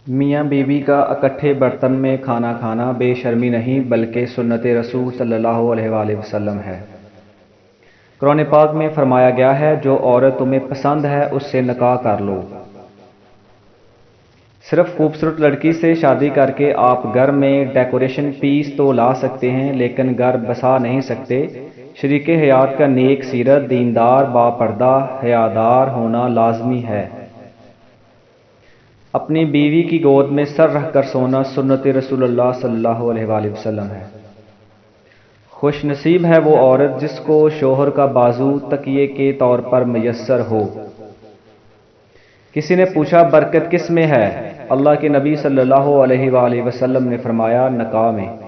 میاں بیوی کا اکٹھے برتن میں کھانا کھانا بے شرمی نہیں بلکہ سنت رسول صلی اللہ علیہ وآلہ وسلم ہے۔ قرآن پاک میں فرمایا گیا ہے جو عورت تمہیں پسند ہے اس سے نکاح کر لو۔ صرف خوبصورت لڑکی سے شادی کر کے آپ گھر میں ڈیکوریشن پیس تو لا سکتے ہیں لیکن گھر بسا نہیں سکتے۔ شریک حیات کا نیک سیرت، دیندار، با پردہ، حیادار ہونا لازمی ہے۔ اپنی بیوی کی گود میں سر رکھ کر سونا سنت رسول اللہ صلی اللہ علیہ وآلہ وسلم ہے۔ خوش نصیب ہے وہ عورت جس کو شوہر کا بازو تکیے کے طور پر میسر ہو۔ کسی نے پوچھا برکت کس میں ہے؟ اللہ کے نبی صلی اللہ علیہ وآلہ وسلم نے فرمایا نکاح میں۔